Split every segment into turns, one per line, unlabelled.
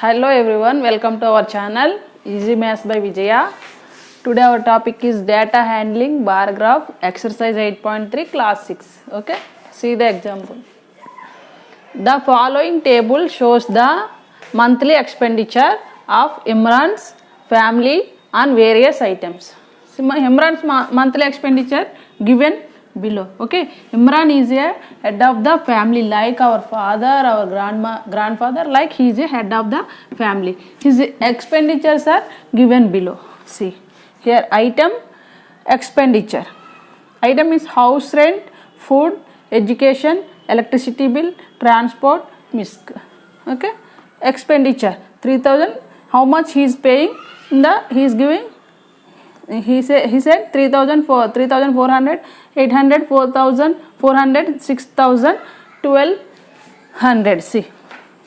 Hello everyone, welcome to our channel Easy Maths by Vijaya. Today our topic is data handling bar graph exercise 8.3 class 6. Okay, see the example. The following table shows the monthly expenditure of Imran's family on various items. So, Imran's monthly expenditure given below. Okay, Imran is a head of the family, like our father, our grandfather, like he is a head of the family. His expenditures are given below. See here, item expenditure. Item is house rent, food, education, electricity bill, transport, MISC. Okay, expenditure 3,000. How much he is paying? He is giving. He said 3,400, 800, 4,000, 400, 6,000, 1,200. See,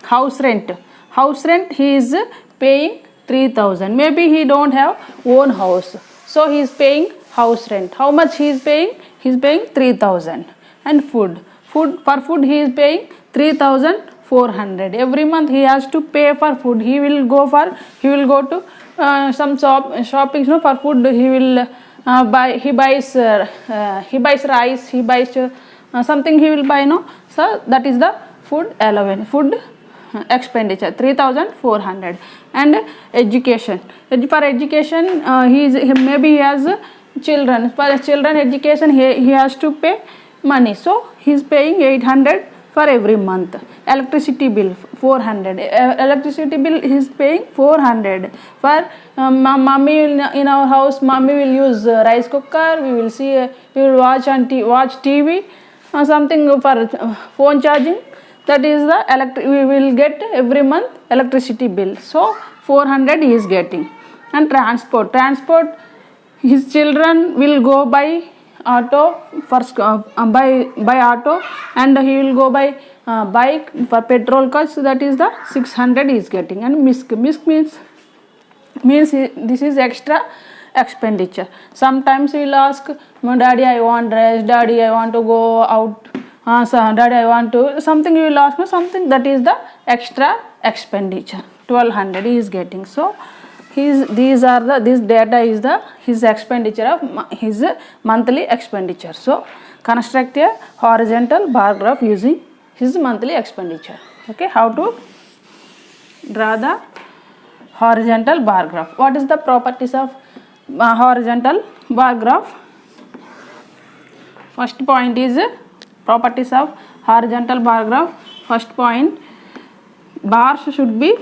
house rent. House rent he is paying 3,000. Maybe he don't have own house, so he is paying house rent. How much he is paying? He is paying 3,000. And food. For food he is paying 3,400. Every month he has to pay for food. He will go to some shopping. No, for food he will buy. He buys rice. He buys something. He will buy. No, so that is the food allowance. Food expenditure 3,400. And education. For education, maybe he has children. For children education, he has to pay money. So he is paying 800 for every month. Electricity bill 400. Electricity bill he is paying 400. For mommy in our house, mommy will use rice cooker. We will watch TV. Something for phone charging. That is the we will get every month electricity bill. So 400 he is getting. And transport. His children will go by auto first by auto, and he will go by bike for petrol cost. That is the 600 he is getting. And MISC means this is extra expenditure. Sometimes he will ask, daddy I want dress, daddy I want to go out, daddy I want to something. You will ask me something, that is the extra expenditure. 1,200 he is getting. So this data is his expenditure of his monthly expenditure. So construct a horizontal bar graph using his monthly expenditure. Okay, how to draw the horizontal bar graph? What is the properties of horizontal bar graph? First point is properties of horizontal bar graph. First point, bars should be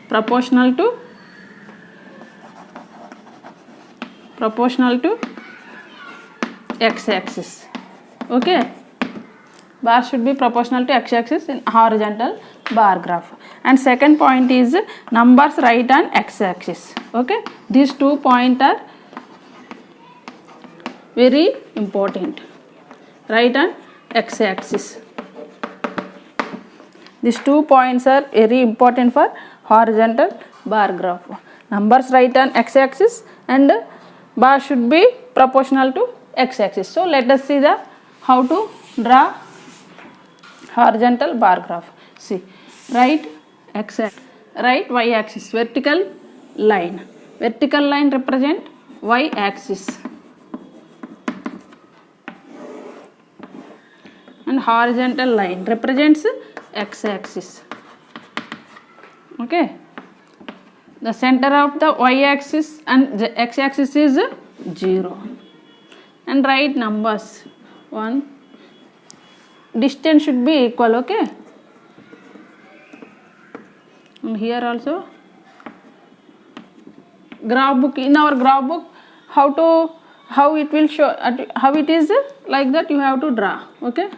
proportional to x-axis. Okay, bar should be proportional to x-axis in horizontal bar graph. And second point is numbers right on x-axis. Okay, these 2 points are very important. Right on x-axis. These 2 points are very important for horizontal bar graph. Numbers right on x-axis and bar should be proportional to x-axis. So let us see how to draw horizontal bar graph. See, right x-axis, right y-axis, vertical line. Vertical line represent y-axis. And horizontal line represents x-axis. Okay, the center of the y-axis and the x-axis is 0. And write numbers. 1. Distance should be equal. Okay, and here also graph book. In our graph book, how it will show, how it is like that you have to draw. Okay,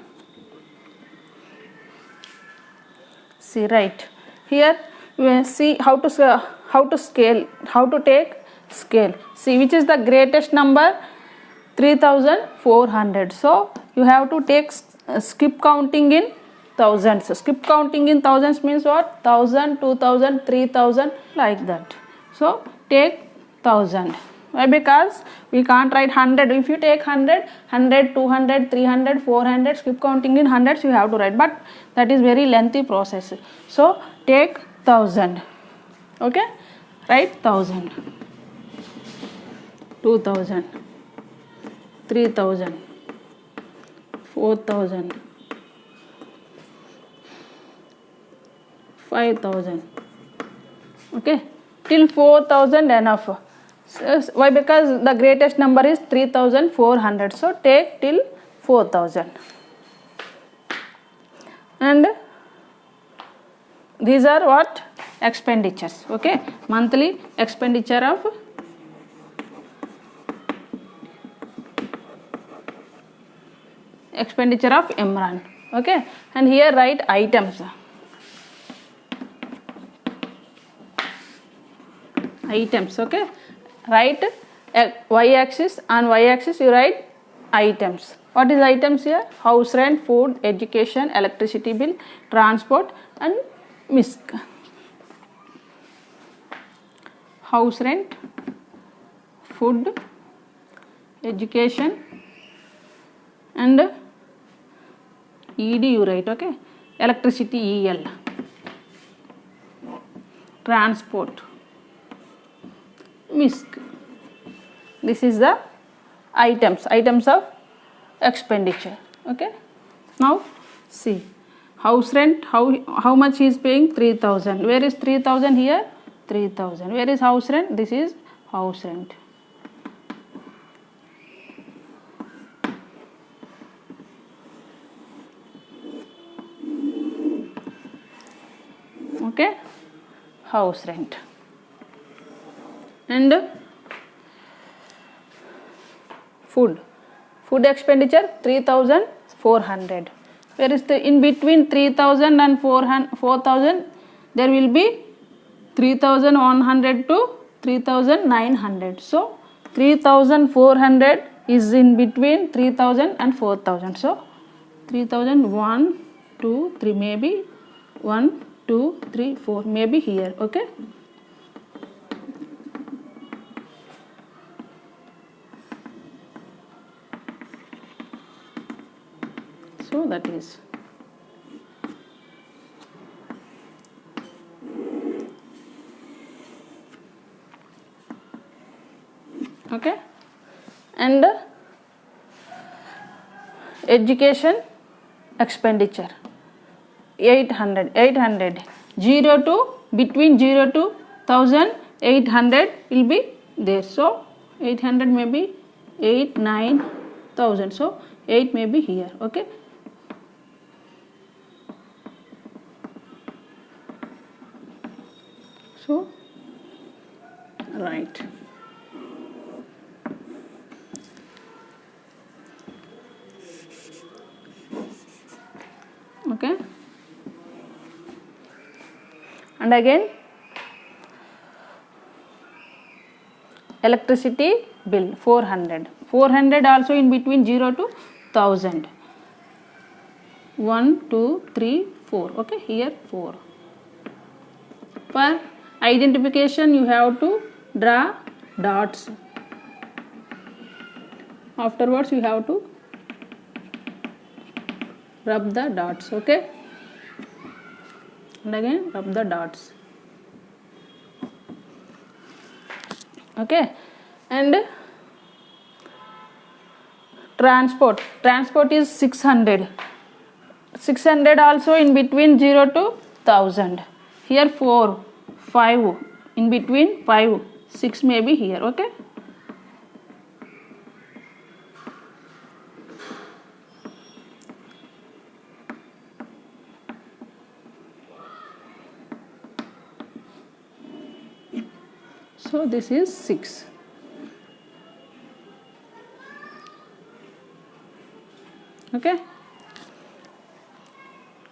see, right here you will see how to scale, how to take scale. See which is the greatest number, 3,400. So you have to take skip counting in thousands. Skip counting in thousands means what? 1,000, 2,000, 3,000, like that. So take 1,000. Why? Because we can't write 100. If you take 100, 100, 200, 300, 400, keep counting in hundreds, you have to write. But that is very lengthy process. So take 1000. Okay? Write 1000. 2000. 3000. 4000. 5000. Okay? Till 4000 enough. So, why? Because the greatest number is 3400. So take till 4000. And these are what? Expenditures. Okay? Monthly expenditure of Imran. Okay? And here write items. Items. Okay? Write y-axis, on y-axis you write items. What is items here? House rent, food, education, electricity bill, transport and MISC. House rent, food, education and ED you write. Okay? Electricity EL. Transport MISC. This is the items of expenditure. Okay? Now see, house rent, how much he is paying? 3000. Where is 3000 here? 3000. Where is house rent? This is house rent. Okay? House rent. And food expenditure 3400. Where is the in between 3000 and 4000? There will be 3100 to 3900. So 3400 is in between 3000 and 4000. So 3000, 1, 2, 3, maybe 1, 2, 3, 4, maybe here. Okay? So that is okay. And education expenditure 800 0 to between 0 to 1000 800 will be there. So 800 may be 8 9000. So 8 may be here. Okay? So right. Okay? And again electricity bill 400 also in between 0 to 1000. 1 2 3 4. Okay? Here 4. For identification you have to draw dots. Afterwards you have to rub the dots. Okay? And again rub the dots. Okay? And transport is 600 also in between 0 to 1000. Here 4 5 in between 5 6 may be here. Okay? So this is 6. Okay?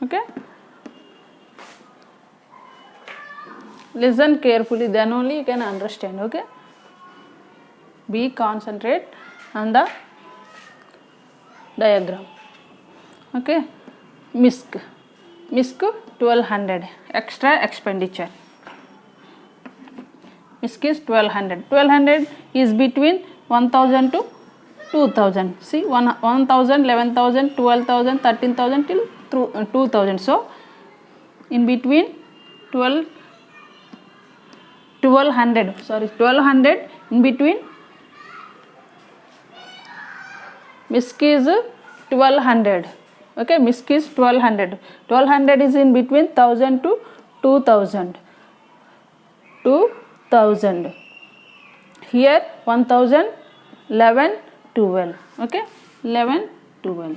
Okay? Listen carefully, then only you can understand. Okay? Be concentrate on the diagram. Okay? MISC 1200 extra expenditure. MISC is 1200. 1200 is between 1000 to 2000. See, 1000, 11,000, 12,000, 13,000 till 2000. So in between 1200 in between MISC is 1200. Okay, MISC is 1200. 1200 is in between 1000 to 2000. 2000. Here 1000, 11, 12. Okay, 11, 12.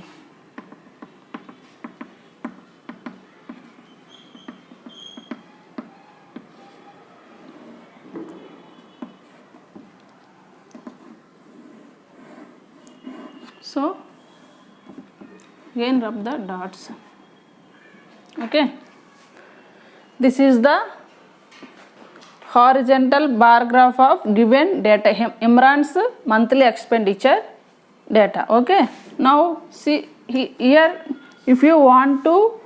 So again rub the dots. Okay, this is the horizontal bar graph of given data, Imran's monthly expenditure data. Okay, now see here, if you want to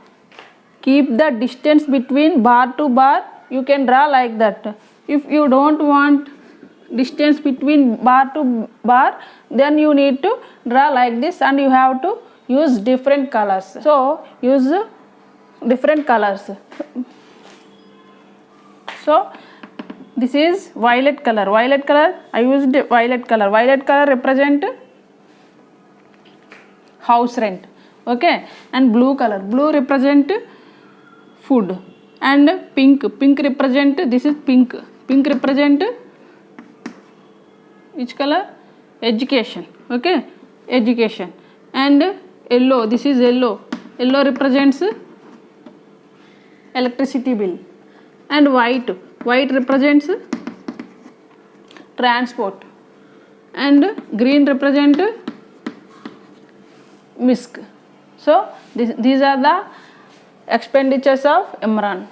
keep the distance between bar to bar, you can draw like that. If you don't want distance between bar to bar, then you need to draw like this, and you have to use different colors. So use different colors. So this is violet color. Violet color, I used violet color. Violet color represent house rent. Okay, and blue color. Blue represent food. And pink. Pink represent, this is pink. Pink represent which color? Education. Okay, education. And yellow, this is yellow. Yellow represents electricity bill. And white. White represents transport. And green represent MISC. So these are the expenditures of Imran.